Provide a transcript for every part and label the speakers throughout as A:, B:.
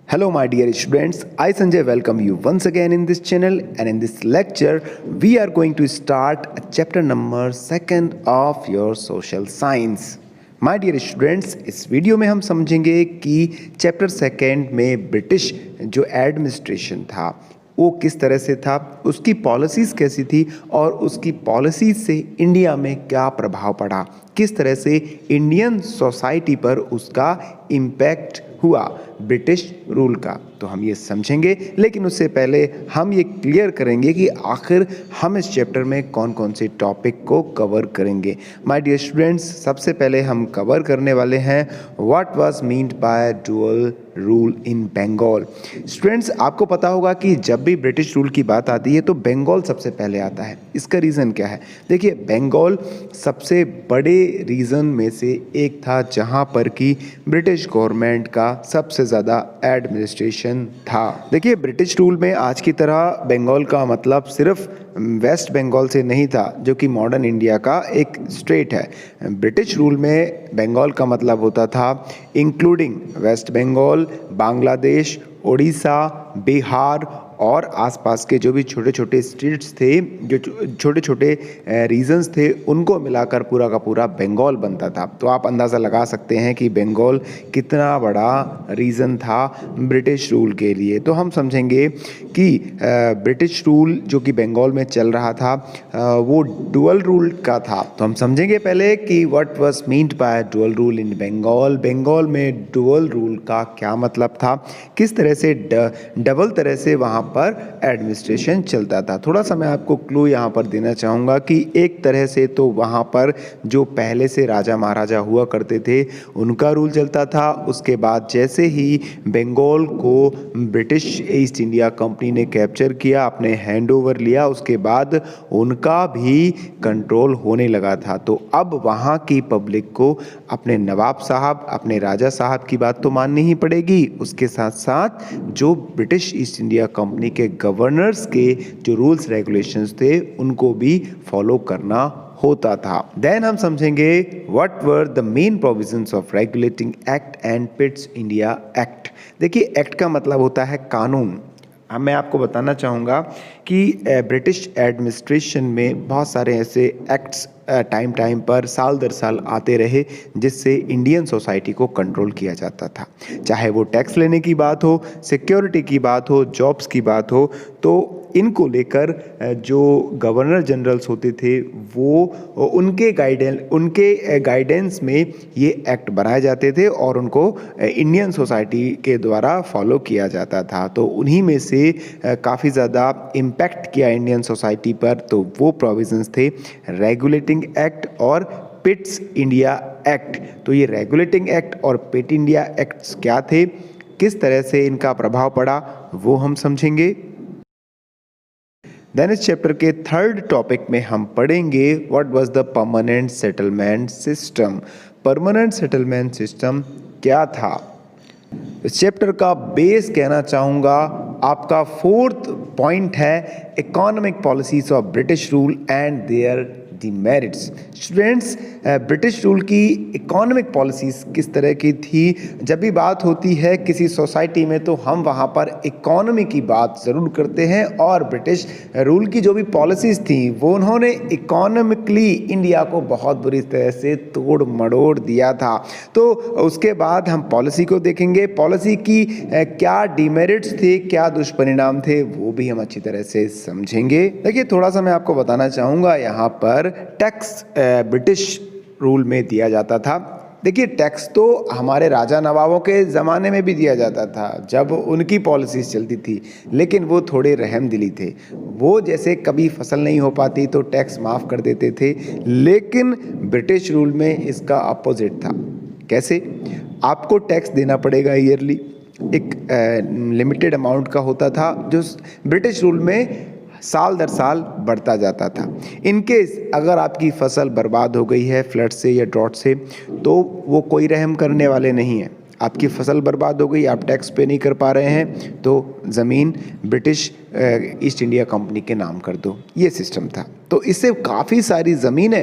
A: Hello, my dear students. I Sanjay welcome you once again in this channel, and in this lecture, we are going to start chapter number 2 of your social science. My dear students, इस video में हम समझेंगे कि chapter 2 में British जो administration था वो किस तरह से था, उसकी पॉलिसीज़ कैसी थी और उसकी पॉलिसीज़ से इंडिया में क्या प्रभाव पड़ा, किस तरह से इंडियन सोसाइटी पर उसका इम्पैक्ट हुआ ब्रिटिश रूल का। तो हम ये समझेंगे, लेकिन उससे पहले हम ये क्लियर करेंगे कि आखिर हम इस चैप्टर में कौन कौन से टॉपिक को कवर करेंगे। माय डियर स्टूडेंट्स, सबसे पहले हम कवर करने वाले हैं what was meant by dual rule in Bengal. Students, आपको पता होगा कि जब भी ब्रिटिश रूल की बात आती है तो बंगाल सबसे पहले आता है। इसका रीज़न क्या है? देखिए, बंगाल सबसे बड़े रीज़न में से एक था जहाँ पर कि ब्रिटिश गवर्नमेंट का सबसे ज़्यादा एडमिनिस्ट्रेशन था। देखिए, ब्रिटिश रूल में आज की तरह बंगाल का मतलब सिर्फ वेस्ट बंगाल से नहीं था, जो कि मॉडर्न इंडिया का एक स्टेट है। ब्रिटिश रूल में बंगाल का मतलब होता था इंक्लूडिंग वेस्ट बंगाल, बांग्लादेश, उड़ीसा, बिहार और आसपास के जो भी छोटे छोटे स्टेट्स थे, जो छोटे छोटे रीजन्स थे, उनको मिलाकर पूरा का पूरा बंगाल बनता था। तो आप अंदाज़ा लगा सकते हैं कि बंगाल कितना बड़ा रीज़न था ब्रिटिश रूल के लिए। तो हम समझेंगे कि ब्रिटिश रूल जो कि बंगाल में चल रहा था वो डुअल रूल का था। तो हम समझेंगे पहले कि what was meant by dual rule in Bengal. Bengal में डुअल रूल का क्या मतलब था, किस तरह से डबल तरह से वहाँ पर एडमिनिस्ट्रेशन चलता था। थोड़ा सा मैं आपको क्लू यहाँ पर देना चाहूँगा कि एक तरह से तो वहाँ पर जो पहले से राजा महाराजा हुआ करते थे उनका रूल चलता था। उसके बाद जैसे ही बंगाल को ब्रिटिश ईस्ट इंडिया कंपनी ने कैप्चर किया, अपने हैंड ओवर लिया, उसके बाद उनका भी कंट्रोल होने लगा था। तो अब वहाँ की पब्लिक को अपने नवाब साहब, अपने राजा साहब की बात तो माननी ही पड़ेगी। उसके साथ साथ जो ब्रिटिश ईस्ट इंडिया कंपनी के गवर्नर्स के जो रूल्स रेगुलेशंस थे उनको भी फॉलो करना होता था। देन हम समझेंगे what were the main provisions of regulating act and Pitt's India act. देखिए, एक्ट का मतलब होता है कानून। अब मैं आपको बताना चाहूँगा कि ब्रिटिश एडमिनिस्ट्रेशन में बहुत सारे ऐसे एक्ट्स टाइम टाइम पर साल दर साल आते रहे जिससे इंडियन सोसाइटी को कंट्रोल किया जाता था। चाहे वो टैक्स लेने की बात हो, सिक्योरिटी की बात हो, जॉब्स की बात हो, तो इनको लेकर जो गवर्नर जनरल्स होते थे वो उनके गाइडेंस में ये एक्ट बनाए जाते थे और उनको इंडियन सोसाइटी के द्वारा फॉलो किया जाता था। तो उन्हीं में से काफ़ी ज़्यादा इम्पैक्ट किया इंडियन सोसाइटी पर तो वो प्रोविजंस थे रेगुलेटिंग एक्ट और पिट्स इंडिया एक्ट। तो ये रेगुलेटिंग एक्ट और पिट इंडिया एक्ट्स क्या थे, किस तरह से इनका प्रभाव पड़ा, वो हम समझेंगे। देन इस चैप्टर के 3rd टॉपिक में हम पढ़ेंगे what was the permanent settlement system. Permanent settlement system क्या था? इस चैप्टर का बेस कहना चाहूँगा, आपका 4th पॉइंट है economic policies of British rule and their demerits. Students, British rule की इकोनॉमिक पॉलिसीज़ किस तरह की थी? जब भी बात होती है किसी सोसाइटी में तो हम वहाँ पर इकोनॉमी की बात ज़रूर करते हैं, और ब्रिटिश रूल की जो भी पॉलिसीज़ थी वो उन्होंने इकोनॉमिकली इंडिया को बहुत बुरी तरह से तोड़ मड़ोड़ दिया था। तो उसके बाद हम पॉलिसी को देखेंगे, पॉलिसी की क्या डिमेरिट्स थे, क्या दुष्परिणाम थे, वो भी हम अच्छी तरह से समझेंगे। देखिए, थोड़ा सा मैं आपको बताना चाहूँगा, यहाँ पर टैक्स ब्रिटिश रूल में दिया जाता था। देखिए, टैक्स तो हमारे राजा नवाबों के ज़माने में भी दिया जाता था जब उनकी पॉलिसीज़ चलती थी, लेकिन वो थोड़े रहमदिली थे। वो जैसे कभी फसल नहीं हो पाती तो टैक्स माफ़ कर देते थे, लेकिन ब्रिटिश रूल में इसका अपोजिट था। कैसे? आपको टैक्स देना पड़ेगा ईयरली, एक लिमिटेड अमाउंट का होता था जो ब्रिटिश रूल में साल दर साल बढ़ता जाता था। इनकेस अगर आपकी फसल बर्बाद हो गई है फ्लड से या ड्रॉट से, तो वो कोई रहम करने वाले नहीं हैं। आपकी फसल बर्बाद हो गई, आप टैक्स पे नहीं कर पा रहे हैं, तो ज़मीन ब्रिटिश ईस्ट इंडिया कंपनी के नाम कर दो, ये सिस्टम था। तो इससे काफ़ी सारी ज़मीनें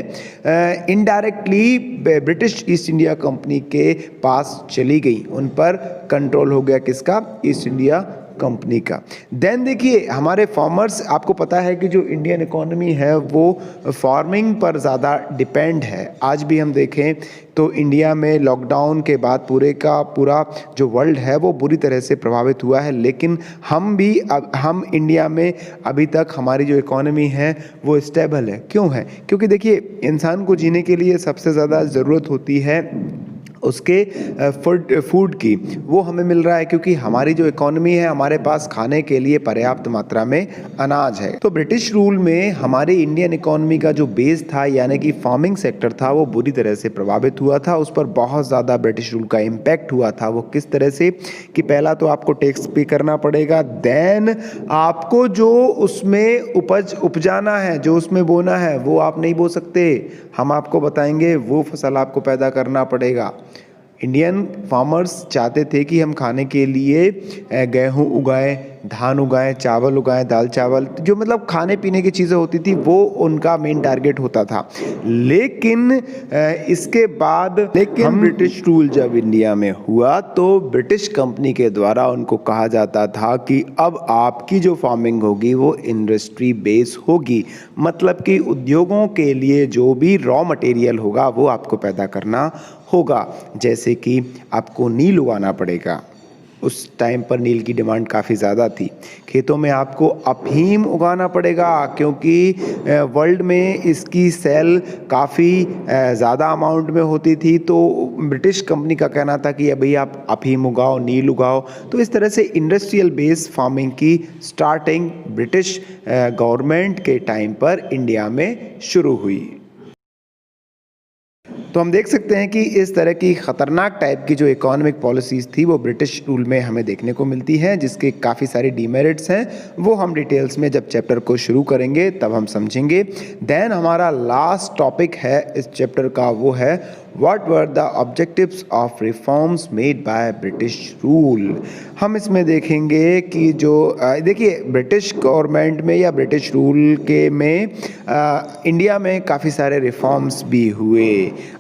A: indirectly British east India company के पास चली गई, उन पर कंट्रोल हो गया किसका? ईस्ट इंडिया कंपनी का। देन देखिए हमारे फार्मर्स, आपको पता है कि जो इंडियन इकोनॉमी है वो फार्मिंग पर ज़्यादा डिपेंड है। आज भी हम देखें तो इंडिया में लॉकडाउन के बाद पूरे का पूरा जो वर्ल्ड है वो बुरी तरह से प्रभावित हुआ है, लेकिन हम इंडिया में अभी तक हमारी जो इकोनॉमी है वो स्टेबल है। क्यों है? क्योंकि देखिए इंसान को जीने के लिए सबसे ज़्यादा ज़रूरत होती है उसके फूड की, वो हमें मिल रहा है क्योंकि हमारी जो इकोनॉमी है, हमारे पास खाने के लिए पर्याप्त मात्रा में अनाज है। तो ब्रिटिश रूल में हमारे इंडियन इकोनॉमी का जो बेस था यानी कि फार्मिंग सेक्टर था वो बुरी तरह से प्रभावित हुआ था। उस पर बहुत ज़्यादा ब्रिटिश रूल का इम्पैक्ट हुआ था। वो किस तरह से कि पहला तो आपको टैक्स पे करना पड़ेगा, देन आपको जो उसमें उपजाना है, जो उसमें बोना है, वो आप नहीं बो सकते, हम आपको बताएंगे, वो फसल आपको पैदा करना पड़ेगा। इंडियन फार्मर्स चाहते थे कि हम खाने के लिए गेहूं उगाएं, धान उगाएं, चावल उगाएं, दाल चावल, जो मतलब खाने पीने की चीज़ें होती थी वो उनका मेन टारगेट होता था। लेकिन इसके बाद हम ब्रिटिश रूल जब इंडिया में हुआ तो ब्रिटिश कंपनी के द्वारा उनको कहा जाता था कि अब आपकी जो फार्मिंग होगी वो इंडस्ट्री बेस होगी, मतलब कि उद्योगों के लिए जो भी रॉ मटेरियल होगा वो आपको पैदा करना होगा। जैसे कि आपको नील उगाना पड़ेगा, उस टाइम पर नील की डिमांड काफ़ी ज़्यादा थी। खेतों में आपको अफीम उगाना पड़ेगा क्योंकि वर्ल्ड में इसकी सेल काफ़ी ज़्यादा अमाउंट में होती थी। तो ब्रिटिश कंपनी का कहना था कि अभी आप अफीम उगाओ, नील उगाओ। तो इस तरह से इंडस्ट्रियल बेस फार्मिंग की स्टार्टिंग ब्रिटिश गवर्नमेंट के टाइम पर इंडिया में शुरू हुई। तो हम देख सकते हैं कि इस तरह की ख़तरनाक टाइप की जो इकोनॉमिक पॉलिसीज़ थी वो ब्रिटिश रूल में हमें देखने को मिलती हैं, जिसके काफ़ी सारे डीमेरिट्स हैं। वो हम डिटेल्स में जब चैप्टर को शुरू करेंगे तब हम समझेंगे। देन हमारा लास्ट टॉपिक है इस चैप्टर का, वो है what were the objectives of reforms made by British rule. हम इसमें देखेंगे कि जो देखिए ब्रिटिश गवर्नमेंट में या ब्रिटिश रूल के में इंडिया में काफ़ी सारे रिफॉर्म्स भी हुए।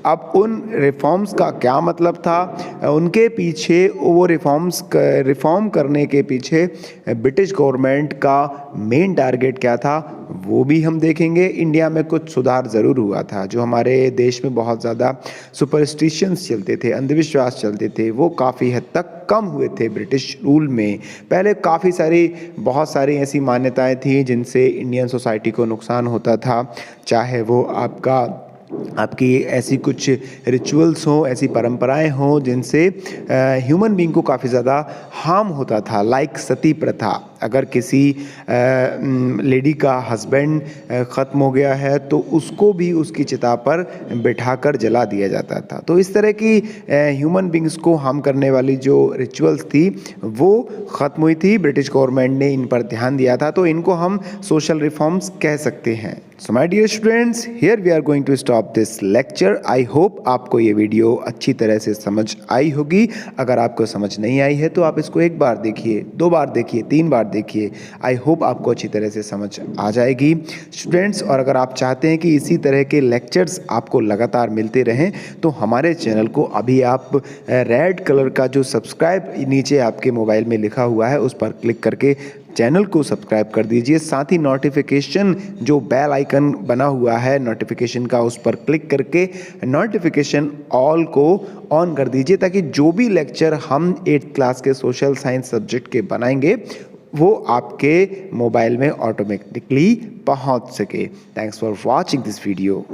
A: अब उन रिफॉर्म्स का क्या मतलब था, उनके पीछे वो रिफॉर्म करने के पीछे ब्रिटिश गवर्नमेंट का मेन टारगेट क्या था, वो भी हम देखेंगे। इंडिया में कुछ सुधार ज़रूर हुआ था। जो हमारे देश में बहुत ज़्यादा सुपरस्टिशंस चलते थे, अंधविश्वास चलते थे, वो काफ़ी हद तक कम हुए थे ब्रिटिश रूल में। पहले बहुत सारी ऐसी मान्यताएं थी जिनसे इंडियन सोसाइटी को नुकसान होता था, चाहे वो आपकी ऐसी कुछ रिचुअल्स हों, ऐसी परंपराएं हों जिनसे ह्यूमन बीइंग को काफ़ी ज़्यादा हार्म होता था, लाइक सती प्रथा। अगर किसी लेडी का हस्बैंड ख़त्म हो गया है तो उसको भी उसकी चिता पर बिठाकर जला दिया जाता था। तो इस तरह की ह्यूमन बींग्स को हार्म करने वाली जो रिचुअल्स थी वो ख़त्म हुई थी। ब्रिटिश गवर्नमेंट ने इन पर ध्यान दिया था, तो इनको हम सोशल रिफॉर्म्स कह सकते हैं। So my dear students, here we are going to stop this lecture. I hope आपको ये वीडियो अच्छी तरह से समझ आई होगी। अगर आपको समझ नहीं आई है तो आप इसको एक बार देखिए, 2 बार देखिए, 3 बार देखिए। आई होप आपको अच्छी तरह से समझ आ जाएगी स्टूडेंट्स। और अगर आप चाहते हैं कि इसी तरह के लेक्चर्स आपको लगातार मिलते रहें तो हमारे चैनल को अभी आप रेड कलर का जो सब्सक्राइब नीचे आपके मोबाइल में लिखा हुआ है उस पर क्लिक करके चैनल को सब्सक्राइब कर दीजिए। साथ ही नोटिफिकेशन जो बेल आइकन बना हुआ है नोटिफिकेशन का, उस पर क्लिक करके नोटिफिकेशन ऑल को ऑन कर दीजिए, ताकि जो भी लेक्चर हम 8th क्लास के सोशल साइंस सब्जेक्ट के बनाएंगे वो आपके मोबाइल में ऑटोमेटिकली पहुंच सके। Thanks for watching this video.